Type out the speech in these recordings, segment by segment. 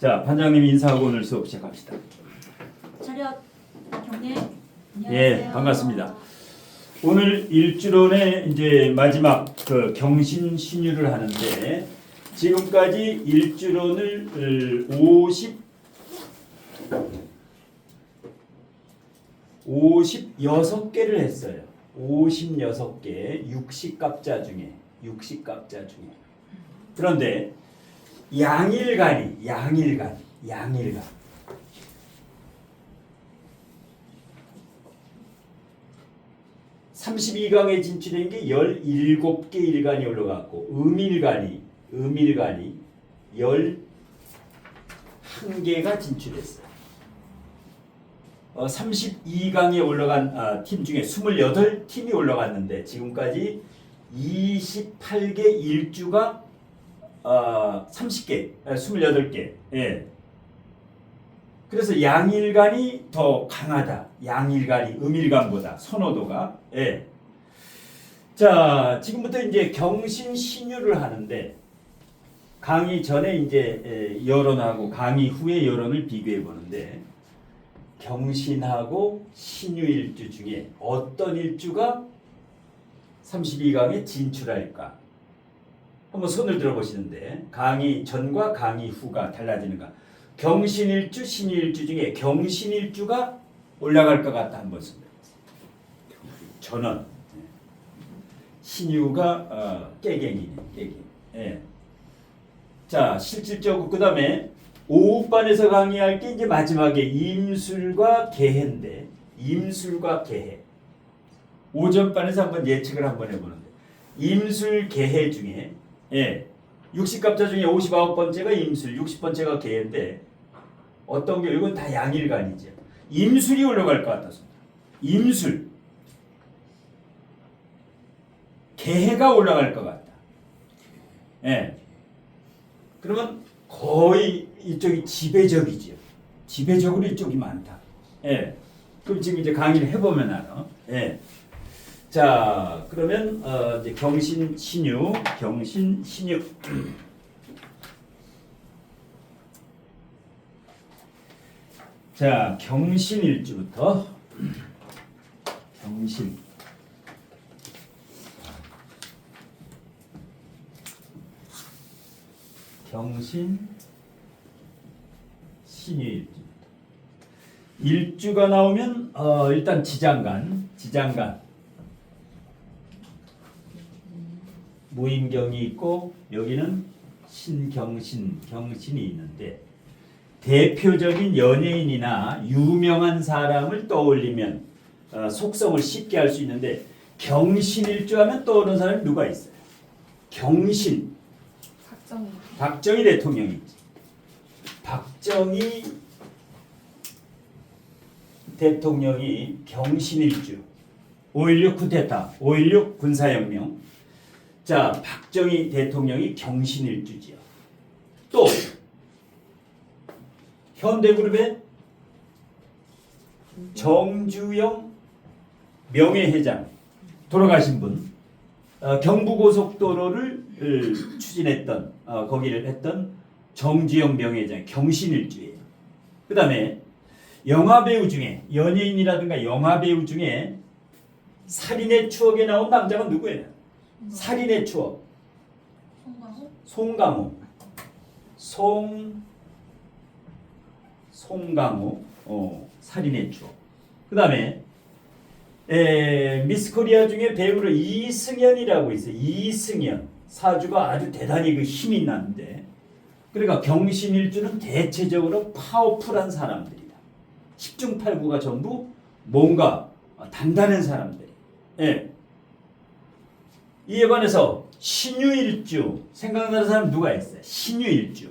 자, 반장님 인사하고 오늘 수업 시작합시다. 차렷 경례. 예, 반갑습니다. 오늘 일주론의 이제 마지막 그 경신 신유를 하는데 지금까지 일주론을 56개를 했어요. 56개 60갑자 중에 그런데 양일간 32강에 진출한 게 17개 일간이 올라갔고 음일간이 11개가 진출했어요. 32강에 올라간 팀 중에 28팀이 올라갔는데 지금까지 28개 일주가 30개, 28개. 예. 그래서 양일간이 더 강하다. 양일간이 음일간보다 선호도가. 예. 자, 지금부터 이제 경신 신유를 하는데 강의 전에 이제 여론하고 강의 후의 여론을 비교해 보는데 경신하고 신유 일주 중에 어떤 일주가 32강에 진출할까? 한번 손을 들어보시는데 강의 전과 강의 후가 달라지는가? 경신일주, 신유일주 중에 경신일주가 올라갈 것 같다. 한번 손 들어보세요. 전원. 신유가 깨갱이네. 깨갱. 예. 자, 실질적으로 그 다음에 오후반에서 강의할 게 이제 마지막에 임술과 개해인데 임술과 개해. 오전반에서 한번 예측을 한번 해보는데 임술 개해 중에 60갑자 중에 59번째가 임술, 60번째가 개해인데 어떤 게 이건 다 양일간이죠. 임술이 올라갈 것 같아서 임술 개해가 올라갈 것 같다. 그러면 거의 이쪽이 지배적이죠. 지배적으로 이쪽이 많다. 그럼 지금 이제 강의를 해보면 알아. 자, 그러면 이제 경신 신유. 자, 경신일주부터 경신 신유일주부터 일주가 나오면 일단 지장간 무임경이 있고 여기는 경신이 있는데 대표적인 연예인이나 유명한 사람을 떠올리면 속성을 쉽게 알 수 있는데 경신일주 하면 떠오르는 사람이 누가 있어요? 경신. 박정희 대통령이 있지. 박정희 대통령이 경신일주 5.16 쿠데타 5.16 군사혁명. 자, 박정희 대통령이 경신일주지요. 또 현대그룹의 정주영 명예회장 돌아가신 분, 경부고속도로를 추진했던 거기를 했던 정주영 명예회장 경신일주예요. 그 다음에 영화배우 중에 연예인이라든가 영화배우 중에 살인의 추억에 나온 남자가 누구예요? 살인의 추억. 송강호. 살인의 추억. 그 다음에 미스코리아 중에 배우로 이승연이라고 있어요. 이승연. 사주가 아주 대단히 그 힘이 나는데 그러니까 경신일주는 대체적으로 파워풀한 사람들이다. 10중8구가 전부 뭔가 단단한 사람들이. 이에 관해서 신유일주 생각나는 사람 누가 있어요? 신유일주.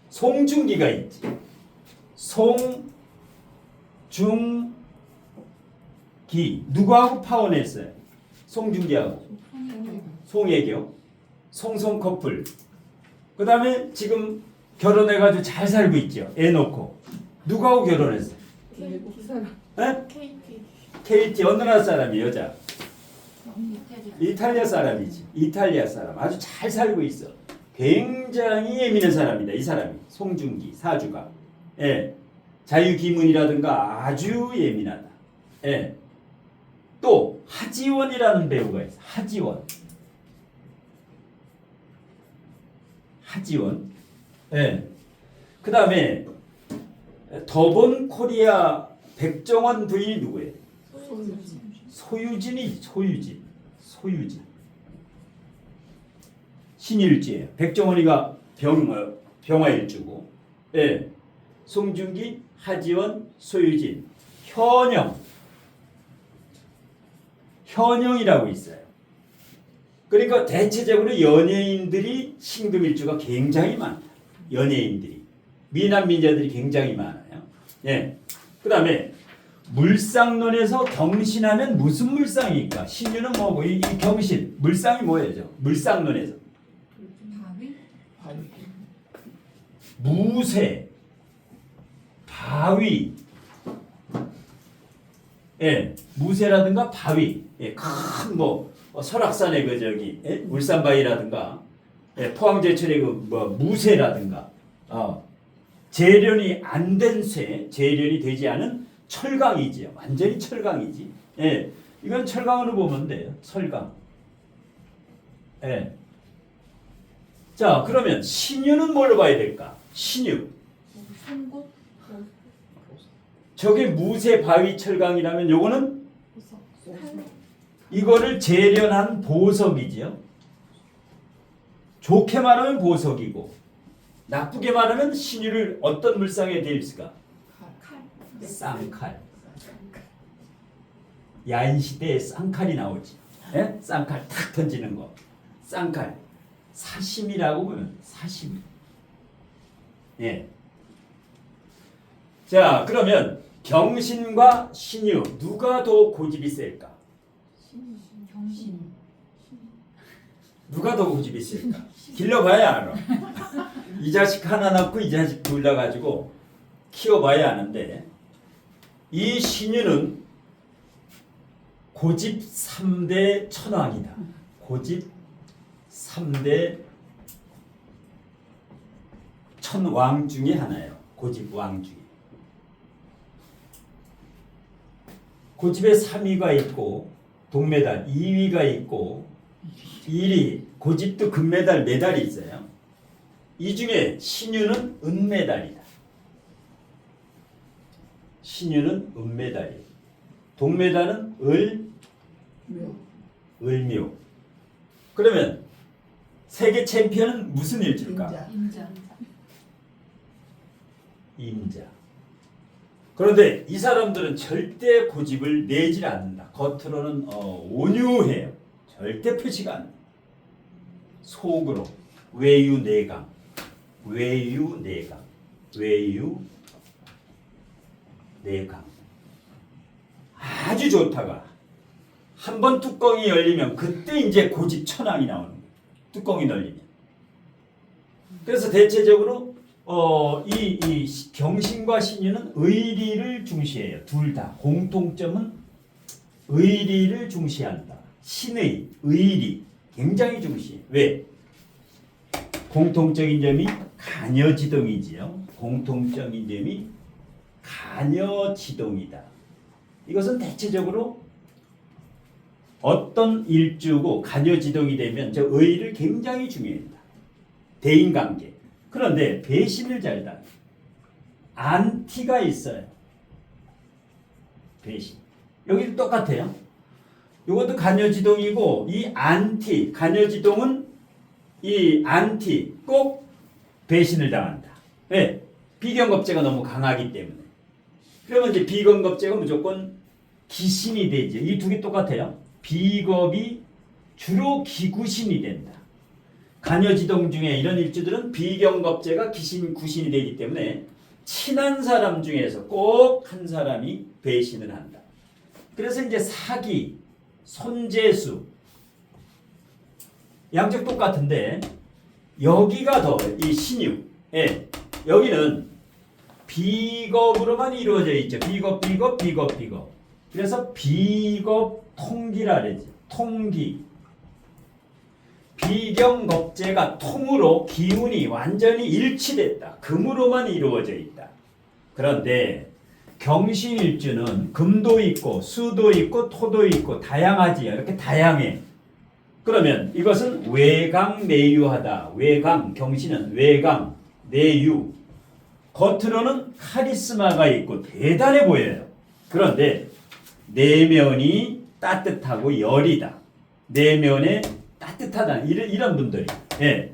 송중기가 있지. 송중기 누구하고 파혼했어요? 송중기하고 송혜교, 송송 커플. 그 다음에 지금 결혼해가지고 잘 살고 있죠. 애 놓고 누구하고 결혼했어요? KT 어느 나라 사람이 여자? 이탈리아 사람이지. 이탈리아 사람 아주 잘 살고 있어. 굉장히 예민한 사람이다. 이 사람이 송중기 사주가. 예. 자유기문이라든가 아주 예민하다. 예. 또 하지원이라는 배우가 있어. 하지원. 하지원. 예. 그 다음에 더본 코리아 백종원 부인이 누구예요? 소유진이 소유진. 신일주예요. 백종원이가 병화일주고, 예. 송중기, 하지원, 소유진, 현영이라고 있어요. 그러니까 대체적으로 연예인들이 신금일주가 굉장히 많다. 연예인들이 미남 미녀들이 굉장히 많아요. 예. 그다음에 물상론에서 경신하면 무슨 물상일까? 신유는 뭐고 이 경신 물상이 뭐예요? 물상론에서 무쇠, 바위, 예, 무쇠라든가 바위, 예, 큰 뭐 설악산의 그 저기 예? 울산바위라든가 예, 포항제철의 그 뭐 무쇠라든가 재련이 안 된 쇠, 재련이 되지 않은 철강이지요. 완전히 철강이지. 예, 이건 철강으로 보면 돼요. 철강. 예. 자, 그러면 신유는 뭘로 봐야 될까? 신유. 저게 무쇠 바위 철강이라면 요거는 이거를 재련한 보석이지요. 좋게 말하면 보석이고 나쁘게 말하면 신유를 어떤 물상에 대입할까? 쌍칼. 야인시대에 쌍칼이 나오지. 예? 쌍칼 탁 던지는 거. 쌍칼. 사심이라고 보면 사심. 예. 자, 그러면 경신과 신유 누가 더 고집이 셀까? 경신. 누가 더 고집이 셀까? 길러봐야 알아. 이 자식 하나 낳고 이 자식 둘 다 가지고 키워봐야 아는데 이 신유는 고집 3대 천왕이다. 고집 3대 천왕 중에 하나예요. 고집 왕 중에. 고집에 3위가 있고 동메달 2위가 있고 1위 고집도 금메달 메달이 있어요. 이 중에 신유는 은메달이다. 신유는 은메달이에요. 동메달은 을묘. 그러면 세계 챔피언은 무슨 일주일까? 임자. 그런데 이 사람들은 절대 고집을 내질 않는다. 겉으로는 온유해요. 절대 표시가 안 돼. 속으로 외유내강. 아주 좋다가 한 번 뚜껑이 열리면 그때 이제 고집 천왕이 나오는 거예요. 뚜껑이 열리면. 그래서 대체적으로 이 경신과 신유는 의리를 중시해요. 둘 다 공통점은 의리를 중시한다. 신의 의리 굉장히 중시해. 왜? 공통적인 점이 간여지동이지요. 공통적인 점이 간여지동이다. 이것은 대체적으로 어떤 일주고 간여지동이 되면 저 의리를 굉장히 중요합니다. 대인관계. 그런데 배신을 잘 당해요. 안티가 있어요. 배신. 여기도 똑같아요. 이것도 간여지동이고 이 안티, 간여지동은 이 안티 꼭 배신을 당한다. 왜? 비경겁제가 너무 강하기 때문에. 그러면 이제 비경겁제가 무조건 기신이 되죠. 이 두 개 똑같아요. 비겁이 주로 기구신이 된다. 간여지동 중에 이런 일주들은 비경겁제가 기신, 구신이 되기 때문에 친한 사람 중에서 꼭 한 사람이 배신을 한다. 그래서 이제 사기, 손재수 양쪽 똑같은데 여기가 더 이 신유. 예. 여기는 비겁으로만 이루어져 있죠. 비겁. 그래서 비겁 통기라 그러죠. 통기. 비경겁제가 통으로 기운이 완전히 일치됐다. 금으로만 이루어져 있다. 그런데 경신일주는 금도 있고 수도 있고 토도 있고 다양하지요. 이렇게 다양해. 그러면 이것은 외강내유하다. 외강, 경신은 외강, 내유. 겉으로는 카리스마가 있고 대단해 보여요. 그런데 내면이 따뜻하고 열이다. 내면에 따뜻하다. 이런 분들이. 예.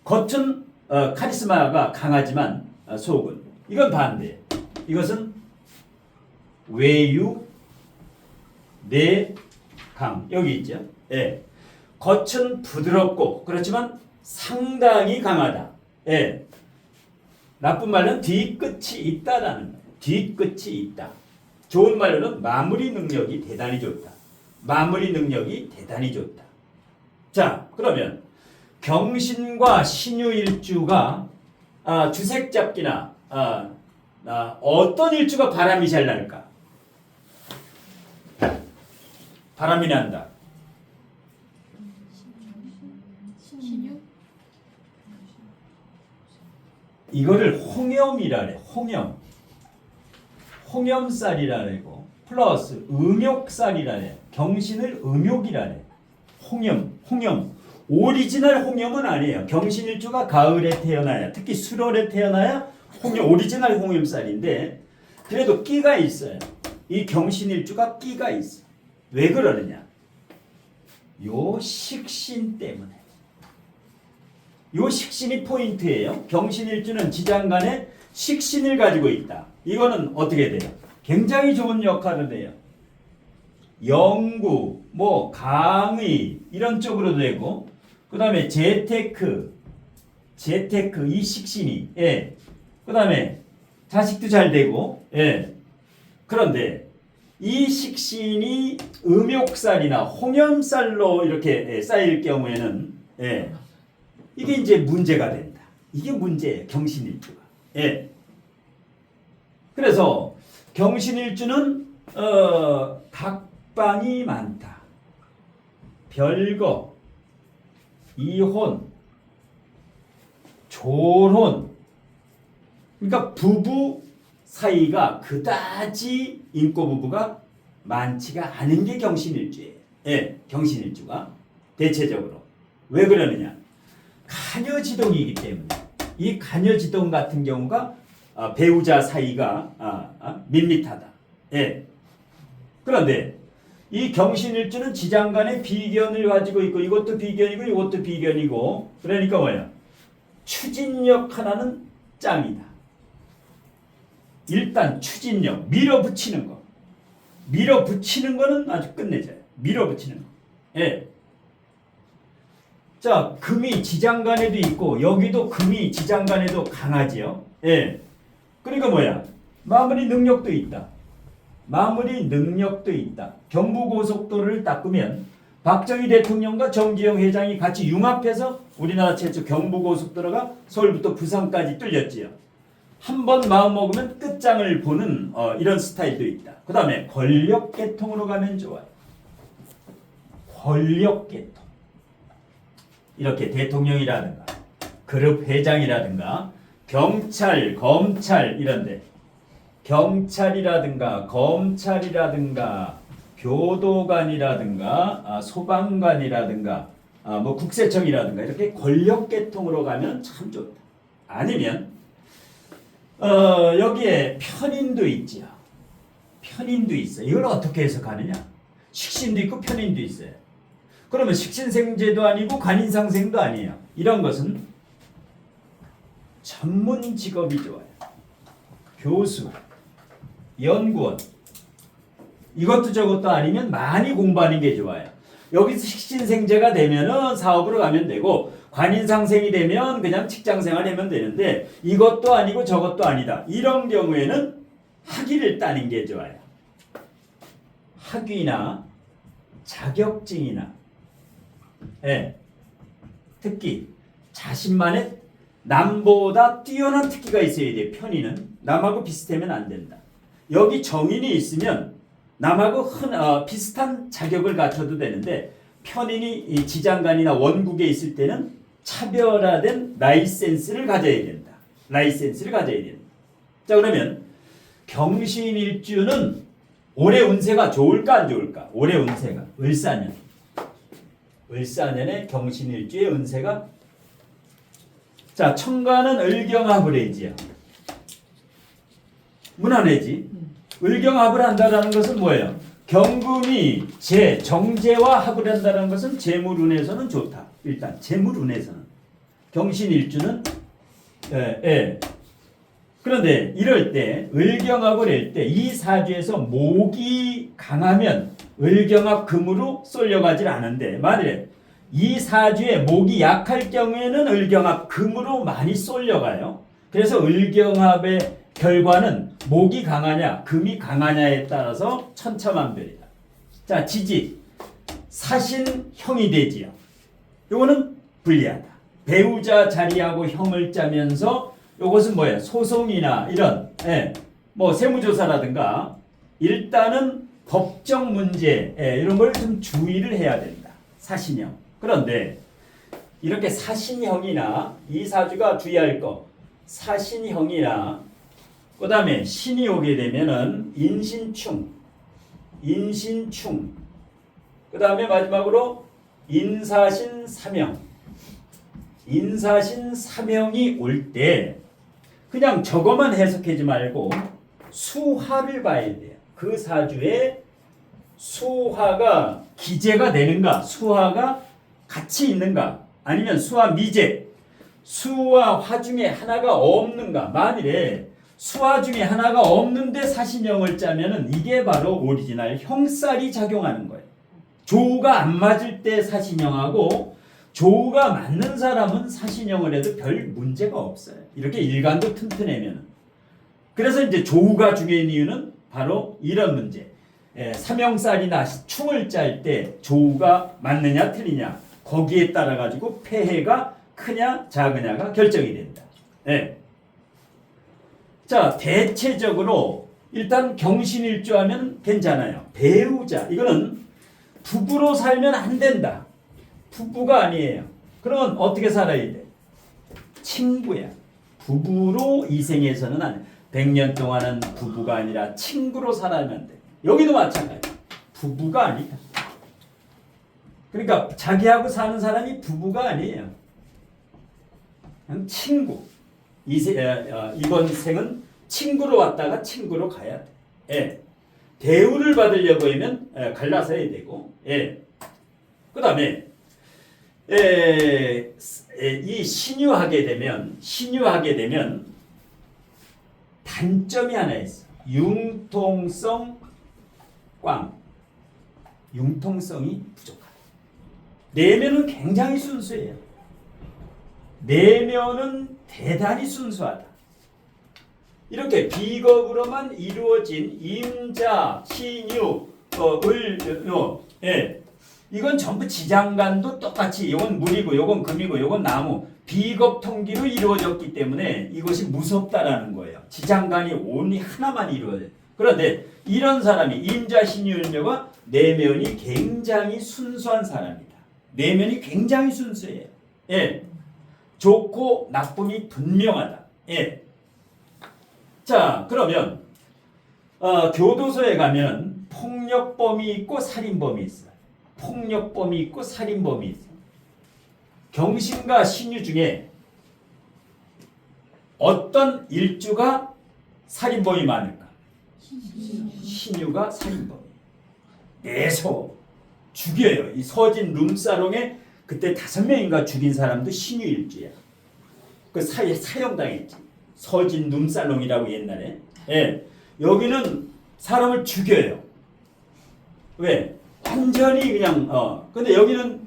겉은 카리스마가 강하지만 속은. 이건 반대. 이것은 외유, 내강. 여기 있죠. 예. 겉은 부드럽고 그렇지만 상당히 강하다. 예. 나쁜 말로는 뒤끝이 있다라는 거예요. 뒤끝이 있다. 좋은 말로는 마무리 능력이 대단히 좋다. 마무리 능력이 대단히 좋다. 자, 그러면 경신과 신유일주가 주색잡기나 어떤 일주가 바람이 잘 날까? 바람이 난다. 신유? 이거를 홍염이라 그래. 홍염살이라 그러고 플러스 음욕살이라 그래. 경신을 음욕이라 그래. 홍염. 오리지널 홍염은 아니에요. 경신일주가 가을에 태어나야, 특히 수월에 태어나야 오리지널 홍염살인데 그래도 끼가 있어요. 이 경신일주가 끼가 있어. 왜 그러느냐? 요 식신 때문에. 요 식신이 포인트예요. 경신일주는 지장간에 식신을 가지고 있다. 이거는 어떻게 돼요? 굉장히 좋은 역할을 해요. 연구, 강의 이런 쪽으로 되고 그 다음에 재테크 이 식신이 그 다음에 자식도 잘 되고 그런데 이 식신이 음욕살이나 홍염살로 이렇게 쌓일 경우에는 이게 이제 문제가 된다. 이게 문제예요. 경신일주가. 그래서 경신일주는 각방이 많다. 별거, 이혼, 졸혼. 그러니까 부부 사이가 그다지 인고 부부가 많지가 않은 게 경신일주예요. 경신일주가 대체적으로. 왜 그러느냐? 가녀지동이기 때문에. 이 가녀지동 같은 경우가 배우자 사이가 밋밋하다. 그런데 이 경신일주는 지장간에 비견을 가지고 있고 이것도 비견이고 이것도 비견이고 그러니까 뭐야? 추진력 하나는 짱이다. 일단 추진력, 밀어붙이는 거. 밀어붙이는 거는 아주 끝내줘요. 밀어붙이는 거. 자, 금이 지장간에도 있고 여기도 금이 지장간에도 강하지요. 그러니까 뭐야? 마무리 능력도 있다. 마무리 능력도 있다. 경부고속도로를 닦으면 박정희 대통령과 정주영 회장이 같이 융합해서 우리나라 최초 경부고속도로가 서울부터 부산까지 뚫렸지요. 한 번 마음먹으면 끝장을 보는 이런 스타일도 있다. 그 다음에 권력계통으로 가면 좋아요. 권력계통. 이렇게 대통령이라든가 그룹 회장이라든가 경찰, 검찰 이런데 경찰이라든가 검찰이라든가 교도관이라든가 소방관이라든가 국세청이라든가 이렇게 권력계통으로 가면 참 좋다. 아니면 여기에 편인도 있지요. 편인도 있어. 이걸 어떻게 해석하느냐? 식신도 있고 편인도 있어요. 그러면 식신생제도 아니고 관인상생도 아니에요. 이런 것은 전문 직업이 좋아요. 교수, 연구원. 이것도 저것도 아니면 많이 공부하는 게 좋아요. 여기서 식신생제가 되면은 사업으로 가면 되고 관인상생이 되면 그냥 직장생활 하면 되는데 이것도 아니고 저것도 아니다. 이런 경우에는 학위를 따는 게 좋아요. 학위나 자격증이나 특기 자신만의 남보다 뛰어난 특기가 있어야 돼. 편의는 남하고 비슷하면 안 된다. 여기 정인이 있으면 남하고 비슷한 자격을 갖춰도 되는데 편인이 이 지장간이나 원국에 있을 때는 차별화된 라이센스를 가져야 된다. 라이센스를 가져야 된다. 자, 그러면 경신일주는 올해 운세가 좋을까 안 좋을까? 올해 운세가 을사년에 경신일주의 운세가, 자, 천간은 을경합을 해지야. 무난해지. 을경합을 한다라는 것은 뭐예요? 경금이 정제와 합을 한다는 것은 재물운에서는 좋다. 일단 재물운에서는 경신일주는 그런데 이럴 때 을경합을 할 때 이 사주에서 목이 강하면 을경합 금으로 쏠려가질 않은데, 만일에 이 사주에 목이 약할 경우에는 을경합 금으로 많이 쏠려가요. 그래서 을경합의 결과는 목이 강하냐 금이 강하냐에 따라서 천차만별이다. 자, 지지 사신형이 되지요. 요거는 불리하다. 배우자 자리하고 형을 짜면서 요것은 뭐예요? 소송이나 이런 뭐 세무조사라든가 일단은 법적 문제 이런 걸 좀 주의를 해야 된다. 사신형. 그런데 이렇게 사신형이나 이 사주가 주의할 거 사신형이나 그 다음에 신이 오게 되면은 인신충 그 다음에 마지막으로 인사신 사명이 올 때 그냥 저거만 해석하지 말고 수화를 봐야 돼요. 그 사주에 수화가 기재가 되는가, 수화가 같이 있는가, 아니면 수화 미재, 수와 화 중에 하나가 없는가. 만일에 수화 중에 하나가 없는데 사신형을 짜면은 이게 바로 오리지널 형살이 작용하는 거예요. 조우가 안 맞을 때 사신형하고 조우가 맞는 사람은 사신형을 해도 별 문제가 없어요. 이렇게 일간도 튼튼하면. 그래서 이제 조우가 중요한 이유는 바로 이런 문제. 삼형살이나 충을 짤 때 조우가 맞느냐 틀리냐 거기에 따라 가지고 폐해가 크냐 작으냐가 결정이 된다. 자, 대체적으로 일단 경신일주하면 괜찮아요. 배우자 이거는 부부로 살면 안 된다. 부부가 아니에요. 그러면 어떻게 살아야 돼? 친구야. 부부로 이 생에서는 안 돼. 100년 동안은 부부가 아니라 친구로 살아야만 돼. 여기도 마찬가지. 부부가 아니다. 그러니까 자기하고 사는 사람이 부부가 아니에요. 그냥 친구. 이번 생은 친구로 왔다가 친구로 가야 돼. 대우를 받으려고 하면 갈라서 해야 되고. 그 다음에 이 신유하게 되면 단점이 하나 있어. 융통성이 부족하다. 내면은 굉장히 순수해요. 내면은 대단히 순수하다. 이렇게 비겁으로만 이루어진 임자, 신유, 이건 전부 지장간도 똑같이 이건 물이고 이건 금이고 이건 나무 비겁 통기로 이루어졌기 때문에 이것이 무섭다라는 거예요. 지장간이 온리 하나만 이루어져요. 그런데 이런 사람이 임자, 신유, 일묘가 내면이 굉장히 순수한 사람이다. 내면이 굉장히 순수해요. 좋고 나쁨이 분명하다. 자, 그러면 교도소에 가면 폭력범이 있고 살인범이 있어요. 폭력범이 있고 살인범이 있어요. 경신과 신유 중에 어떤 일주가 살인범이 많을까? 신유가 살인범이에요. 내서 죽여요. 이 서진 룸사롱에 그때 5명인가 죽인 사람도 신유 일주야. 그 사이에 사형당했지. 서진 룸살롱이라고 옛날에. 여기는 사람을 죽여요. 왜? 완전히 그냥 근데 여기는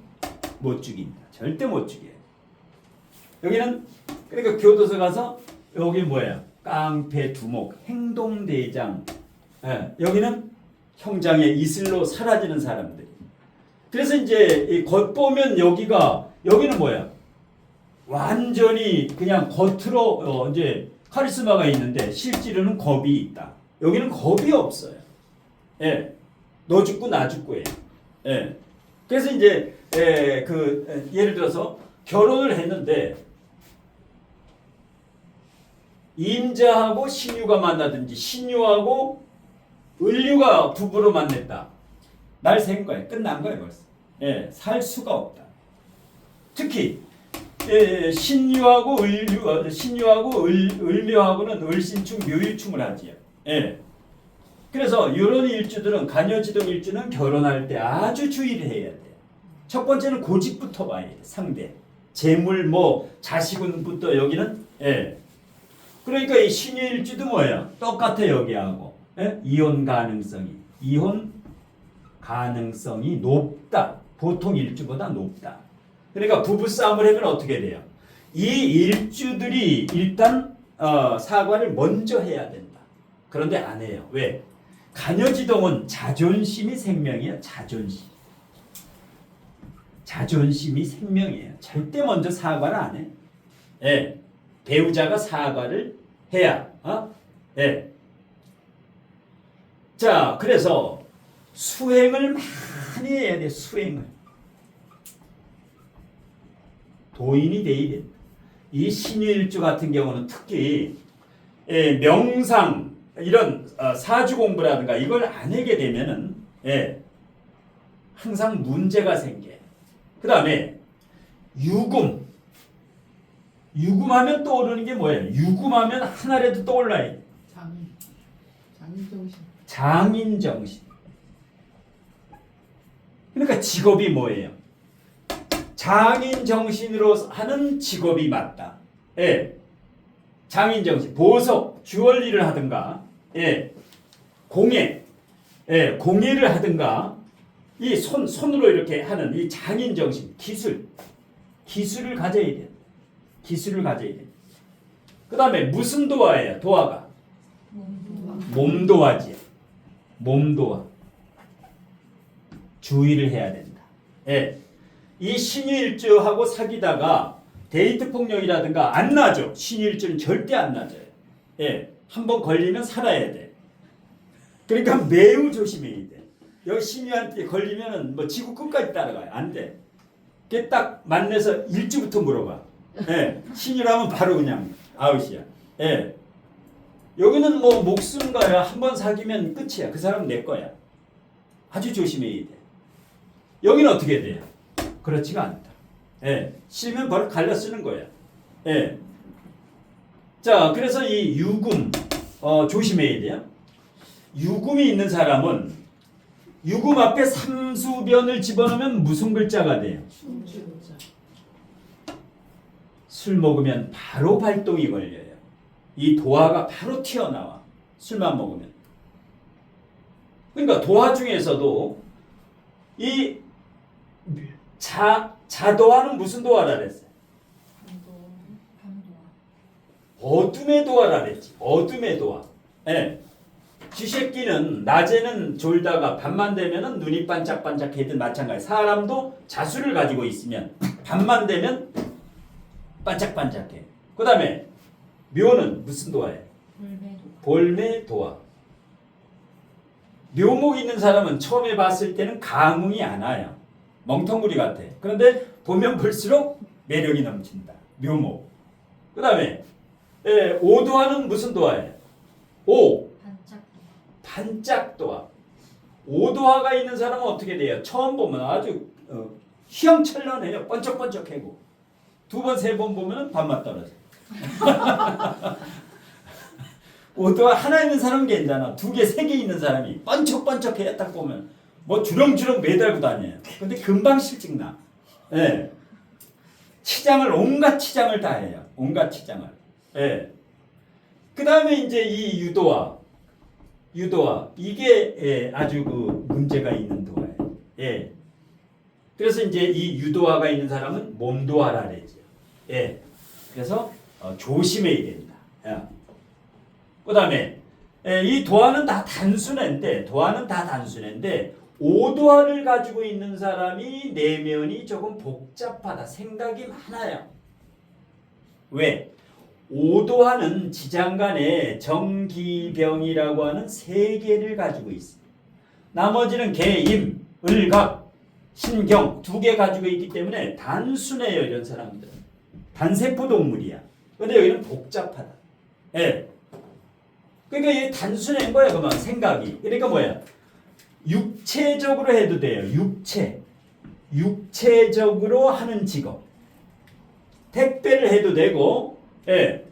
못 죽인다. 절대 못 죽여요. 여기는 그러니까 교도소 가서 여기 뭐예요? 깡패, 두목, 행동대장. 여기는 형장의 이슬로 사라지는 사람들. 그래서 이제 겉보면 여기는 뭐야? 완전히 그냥 겉으로 이제 카리스마가 있는데 실제로는 겁이 있다. 여기는 겁이 없어요. 너 죽고 나 죽고 해. 그래서 이제 예를 들어서 결혼을 했는데 임자하고 신유가 만나든지 신유하고 을유가 부부로 만났다. 날 샌 거야. 끝난 거야 벌써. 예, 살 수가 없다. 특히 신유하고 을묘하고는 을신충 묘일충을 하지요. 예. 그래서 이런 일주들은 간여지동 일주는 결혼할 때 아주 주의를 해야 돼요. 첫 번째는 고집부터 봐야 돼. 상대 재물 뭐 자식운부터 여기는 예. 그러니까 이 신유 일주도 뭐예요? 똑같아 여기하고 예? 이혼 가능성이 높다. 보통 일주보다 높다. 그러니까 부부싸움을 하면 어떻게 돼요? 이 일주들이 일단 사과를 먼저 해야 된다. 그런데 안 해요. 왜? 간여지동은 자존심이 생명이에요. 자존심이 생명이에요. 절대 먼저 사과를 안 해. 예. 배우자가 사과를 해야. 예. 자, 그래서 수행을 많이 해야 돼. 수행을. 도인이 돼야 된다. 이 신유일주 같은 경우는 특히 명상 이런 사주 공부라든가 이걸 안 하게 되면은 항상 문제가 생겨. 그 다음에 유금하면 떠오르는 게 뭐예요? 유금하면 하나라도 떠올라야 돼. 장인정신. 그러니까 직업이 뭐예요? 장인정신으로 하는 직업이 맞다. 예. 장인정신, 보석, 주얼리를 하든가, 예. 공예, 예. 공예를 하든가, 이 손으로 이렇게 하는 이 장인정신, 기술을 가져야 돼요. 기술을 가져야 돼요. 그 다음에 무슨 도화예요? 도화가 몸도화지요. 몸도화. 주의를 해야 된다. 예. 이 신유일주하고 사귀다가 데이트 폭력이라든가 안 나죠. 신유일주는 절대 안 나져요. 예. 한번 걸리면 살아야 돼. 그러니까 매우 조심해야 돼. 여기 신유한테 걸리면은 뭐 지구 끝까지 따라가요. 안 돼. 그게 딱 만나서 일주부터 물어봐. 예. 신유라면 바로 그냥 아웃이야. 예. 여기는 뭐 목숨 거야. 한번 사귀면 끝이야. 그 사람은 내 거야. 아주 조심해야 돼. 여기는 어떻게 돼요? 그렇지가 않다. 예. 싫으면 바로 갈라 쓰는 거야. 예. 자, 그래서 이 유금 조심해야 돼요. 유금이 있는 사람은 유금 앞에 삼수변을 집어넣으면 무슨 글자가 돼요? 술 먹으면 바로 발동이 걸려요. 이 도화가 바로 튀어나와. 술만 먹으면. 그러니까 도화 중에서도 이 자도화는 무슨 도화라 그랬어요? 어둠의 도화라 그랬지. 어둠의 도화. 예. 쥐새끼는 낮에는 졸다가 밤만 되면은 눈이 반짝반짝해도 마찬가지. 사람도 자수를 가지고 있으면 밤만 되면 반짝반짝해. 그 다음에 묘는 무슨 도화예요? 볼매 도화. 묘목 있는 사람은 처음에 봤을 때는 감흥이 안 와요. 멍텅구리 같아. 그런데 보면 볼수록 매력이 넘친다. 묘목. 그 다음에 오도화는 무슨 도화예요? 반짝도화. 오도화가 있는 사람은 어떻게 돼요? 처음 보면 아주 휘황찬란해요. 번쩍번쩍하고. 두 번, 세 번 보면 밥맛 떨어져. 오도화 하나 있는 사람은 괜찮아. 두 개, 세 개 있는 사람이 번쩍번쩍해요. 딱 보면 뭐 주렁주렁 매달고 다녀요. 근데 금방 실증 나. 예. 온갖 치장을 다 해요. 온갖 치장을. 예. 그 다음에 이제 이 유도화 이게 아주 그 문제가 있는 도화예요. 예. 그래서 이제 이 유도화가 있는 사람은 몸도화라 그러죠. 예. 그래서 조심해야 된다. 예. 그 다음에 이 도화는 다 단순한데 오도화를 가지고 있는 사람이 내면이 조금 복잡하다. 생각이 많아요. 왜? 오도화는 지장간에 정기병이라고 하는 세 개를 가지고 있습니다. 나머지는 개, 임, 을각, 신경 두 개 가지고 있기 때문에 단순해요. 이런 사람들은 단세포 동물이야. 근데 여기는 복잡하다. 예. 그러니까 이게 단순한 거야. 그만 생각이. 그러니까 뭐야? 육체적으로 해도 돼요. 육체적으로 하는 직업. 택배를 해도 되고, 예.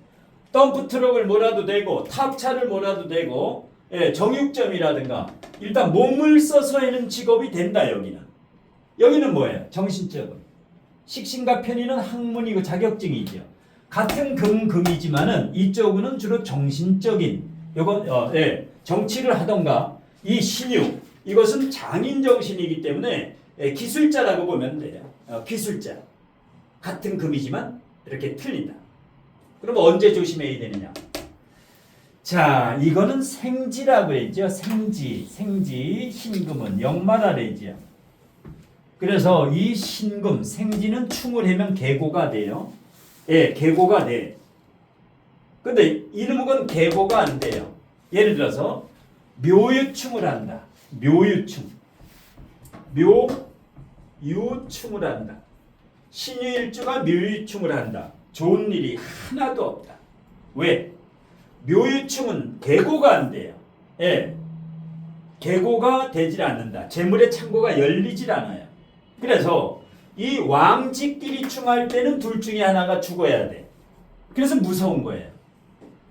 덤프 트럭을 몰아도 되고, 탑차를 몰아도 되고, 예. 정육점이라든가 일단 몸을 써서 하는 직업이 된다. 여기는 뭐예요? 정신적으로. 식신과 편의는 학문이고 자격증이죠. 같은 금이지만은 이쪽은 주로 정신적인 요건 예. 정치를 하던가 이 신유 이것은 장인 정신이기 때문에 예. 기술자라고 보면 돼요. 기술자. 같은 금이지만 이렇게 틀린다. 그럼 언제 조심해야 되느냐? 자, 이거는 생지라고 했죠. 생지, 신금은 역마라래죠. 그래서 이 신금, 생지는 충을 하면 계고가 돼요. 예, 계고가 돼. 근데 이놈은 계고가 안 돼요. 예를 들어서 묘유충을 한다. 묘유충을 한다. 신유일주가 묘유충을 한다. 좋은 일이 하나도 없다. 왜? 묘유충은 계고가 안 돼요. 예. 계고가 되질 않는다. 재물의 창고가 열리질 않아요. 그래서 이 왕직끼리 충할 때는 둘 중에 하나가 죽어야 돼. 그래서 무서운 거예요.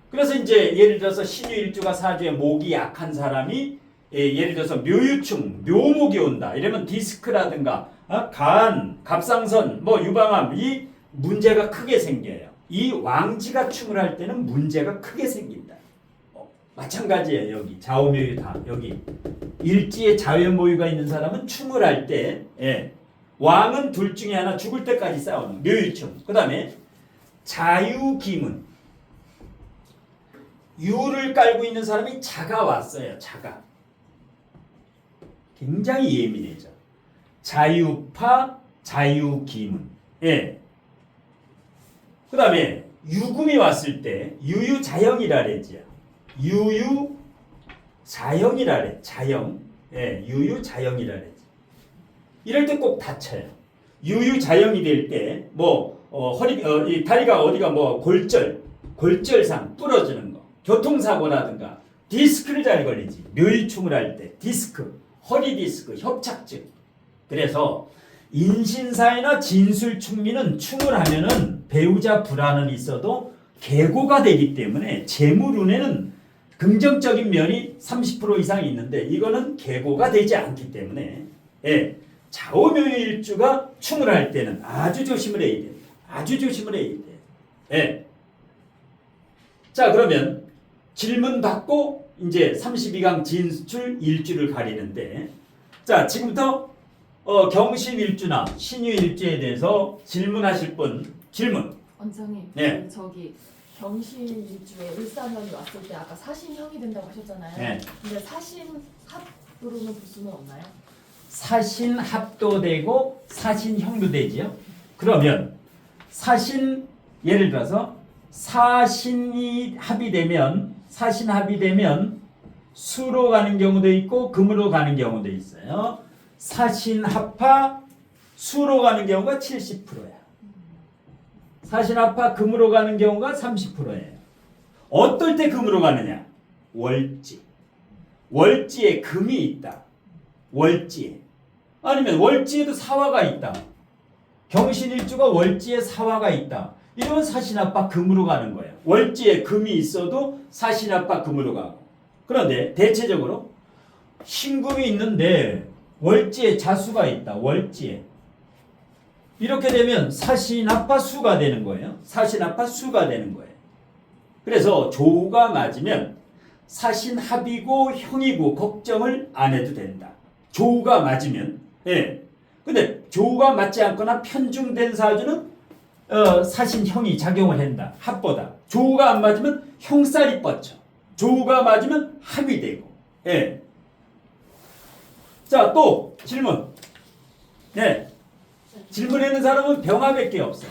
그래서 이제 예를 들어서 신유일주가 사주에 목이 약한 사람이 예를 들어서 묘유충, 묘목이 온다. 이러면 디스크라든가 간, 갑상선, 유방암 이 문제가 크게 생겨요. 이 왕지가 충을 할 때는 문제가 크게 생긴다. 마찬가지예요. 여기 좌우묘유 다 여기 일지에 좌우묘유가 있는 사람은 충을 할 때 왕은 둘 중에 하나 죽을 때까지 싸우는 묘유충. 그 다음에 자유기문. 유를 깔고 있는 사람이 자가 왔어요. 자가. 굉장히 예민해져. 자유파, 자유기문. 예. 그 다음에 유금이 왔을 때 유유자영이라 그랬죠. 유유자영이라 그래. 자영. 예, 유유자영이라 그랬지. 이럴 때 꼭 다쳐요. 유유자영이 될 때 허리 이 다리가 어디가 골절상 부러지는 거. 교통사고라든가 디스크를 잘 걸리지. 묘유충을 할 때 디스크, 허리 디스크, 협착증. 그래서 인신사회나 진술충미는 충을 하면은 배우자 불안은 있어도 계고가 되기 때문에 재물운에는 긍정적인 면이 30% 이상 있는데 이거는 계고가 되지 않기 때문에 좌우묘일주가 충을 할 때는 아주 조심을 해야 됩니다. 아주 조심을 해야 돼요. 자, 그러면 질문 받고 이제 32강 진술 일주를 가리는데 자, 지금부터 경신일주나 신유일주에 대해서 질문하실 분 질문. 원장님, 네. 저기 경신일주에 일사년이 왔을 때 아까 사신형이 된다고 하셨잖아요. 네. 근데 사신합으로는 볼 수는 없나요? 사신합도 되고 사신형도 되지요. 그러면 예를 들어서 사신합이 되면 수로 가는 경우도 있고 금으로 가는 경우도 있어요. 사신합파 수로 가는 경우가 70%야. 사신합파 금으로 가는 경우가 30%예요. 어떨 때 금으로 가느냐? 월지에 금이 있다. 월지에. 아니면 월지에도 사화가 있다. 경신일주가 월지에 사화가 있다. 이러면 사신합파 금으로 가는 거예요. 월지에 금이 있어도 사신합파 금으로 가고. 그런데 대체적으로 신금이 있는데 월지에 자수가 있다. 월지에. 이렇게 되면 사신합파 수가 되는 거예요. 사신합파 수가 되는 거예요. 그래서 조우가 맞으면 사신합이고 형이고 걱정을 안 해도 된다. 조우가 맞으면. 근데 조우가 맞지 않거나 편중된 사주는 사신형이 작용을 한다. 합보다. 조우가 안 맞으면 형살이 뻗쳐. 조우가 맞으면 합이 되고. 자, 또 질문. 질문하는 사람은 병화밖에 없어.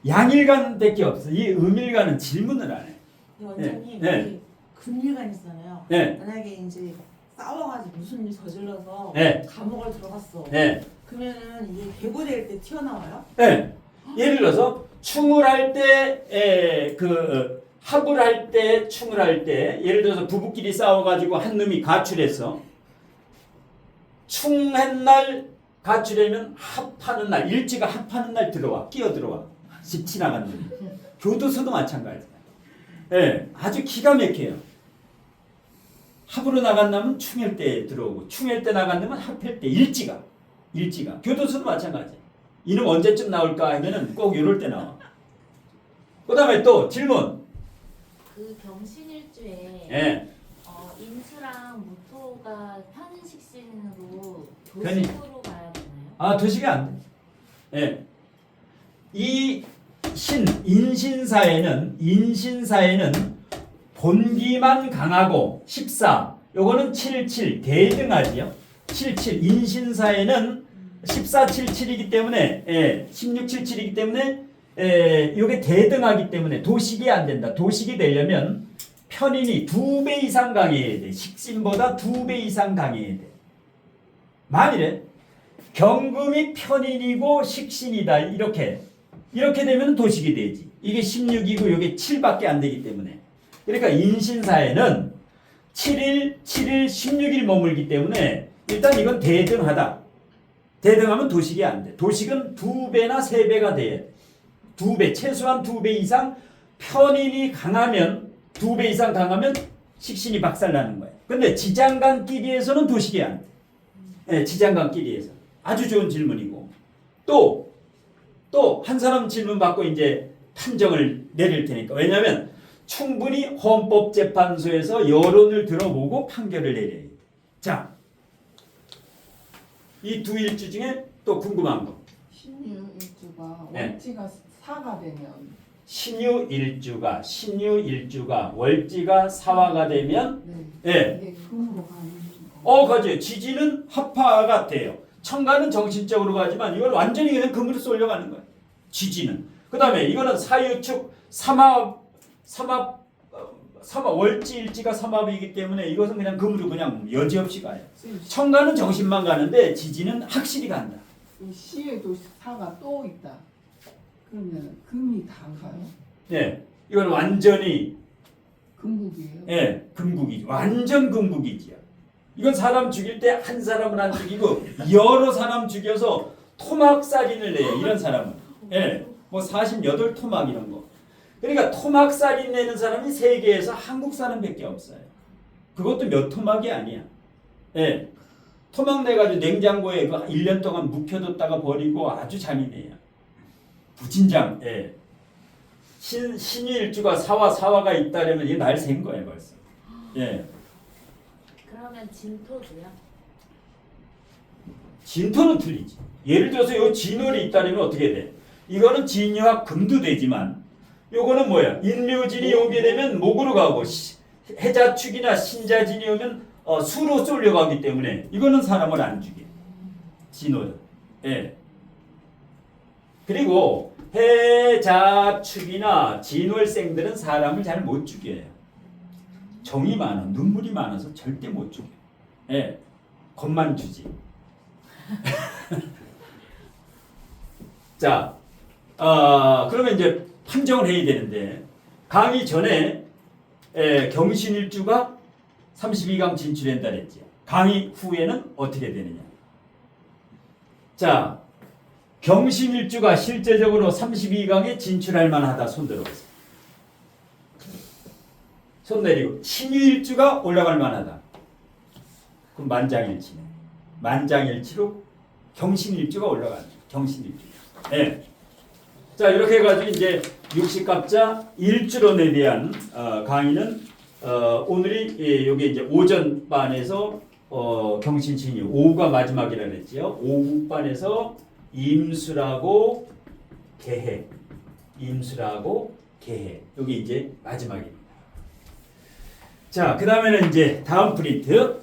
양일간밖에 없어. 이 음일간은 질문을 안 해. 원장님, 네. 금일간 있잖아요. 네. 만약에 이제 싸워가지고 무슨 일 저질러서 네. 감옥을 들어갔어. 네. 그러면은 이게 개고될 때 튀어나와요? 네. 예를 들어서 충을 할 때, 합을 할 때, 충을 할 때, 예를 들어서 부부끼리 싸워가지고 한 놈이 가출했어. 충한 날 가출하면 합하는 날, 일지가 합하는 날 들어와, 끼어 들어와. 집 지나간 놈이. 교도소도 마찬가지야. 네, 아주 기가 막혀요. 합으로 나간 놈은 충할 때 들어오고, 충할 때 나간 놈은 합할 때, 일지가. 교도소도 마찬가지야. 이놈 언제쯤 나올까 하면은 꼭 이럴 때 나와. 그 다음에 또 질문. 그 경신일주에 예. 인수랑 무토가 편인식신으로 편인. 도식으로 가야 되나요? 아, 도식이 안 돼. 예. 이 인신사에는 본기만 강하고 14. 요거는 77 대등하지요. 77 인신사에는 1477이기 때문에 1677이기 때문에 요게 대등하기 때문에 도식이 안 된다. 도식이 되려면 편인이 2배 이상 강해야 돼. 식신보다 2배 이상 강해야 돼. 만일에 경금이 편인이고 식신이다. 이렇게 되면 도식이 되지. 이게 16이고 이게 7밖에 안 되기 때문에. 그러니까 인신사에는 7일, 16일 머물기 때문에 일단 이건 대등하다. 대등하면 도식이 안 돼. 도식은 2배나 3배가 돼야 돼. 2배, 최소한 2배 이상 편인이 강하면 2배 이상 강하면 식신이 박살나는 거예요. 근데 지장간끼리에서는 도식이 안 돼. 네, 지장간끼리에서. 아주 좋은 질문이고. 또 한 사람 질문 받고 이제 판정을 내릴 테니까. 왜냐하면 충분히 헌법재판소에서 여론을 들어보고 판결을 내려야 돼. 자, 이 두 일주 중에 또 궁금한 거. 신유일주가 네. 월지가 4가 되면 신유일주가 월지가 사화가 되면 네. 예. 이게 금으로 가는 거. 가죠. 지지는 합화가 돼요. 청가는 정신적으로 가지만 이건 완전히 그냥 금으로 쏠려가는 거예요. 지지는. 그 다음에 이거는 사유축 삼합 월지일지가 삼합이기 때문에 이것은 그냥 금으로 그냥 여지없이 가요. 청가는 정신만 가는데 지지는 확실히 간다. 이 시에도 4가 또 있다. 그러면 금이 다인가요? 예, 이건 완전히 금국이에요? 금국이죠. 완전 금국이지요. 이건 사람 죽일 때 한 사람은 안 죽이고 여러 사람 죽여서 토막살인을 내요. 이런 사람은. 뭐 48토막 이런 거. 그러니까 토막살인 내는 사람이 세계에서 한국 사람밖에 없어요. 그것도 몇 토막이 아니야. 토막 내가지고 냉장고에 1년 동안 묵혀뒀다가 버리고 아주 잔인해요. 부진장. 신유일주가 사화가 있다려면 이게 날 샌 거예요 벌써. 그러면 진토도요? 진토는 틀리지. 예를 들어서 요 진월이 있다면 어떻게 돼? 이거는 진유와 금도 되지만 요거는 뭐야? 인묘진이 오게 되면 목으로 가고 해자축이나 신자진이 오면 수로 쏠려가기 때문에 이거는 사람을 안 죽여. 진월은. 그리고 해자축이나 진월생들은 사람을 잘 못 죽여요. 정이 많아, 눈물이 많아서 절대 못 죽여. 겁만 주지. 자, 그러면 이제 판정을 해야 되는데 강의 전에 경신일주가 32강 진출한다 그랬죠. 강의 후에는 어떻게 되느냐. 자, 경신일주가 실제적으로 32강에 진출할 만하다. 손 들어보세요. 손 내리고. 신유일주가 올라갈 만하다. 그럼 만장일치네. 만장일치로 경신일주가 올라가는 경신일주. 자, 이렇게 해가지고 이제 60갑자 일주론에 대한 강의는 오늘이 요게 이제 오전반에서 경신신유 오후가 마지막이라 그랬지요. 오후반에서 임수라고 개해, 요게 이제 마지막입니다. 자, 그 다음에는 이제 다음 프린트.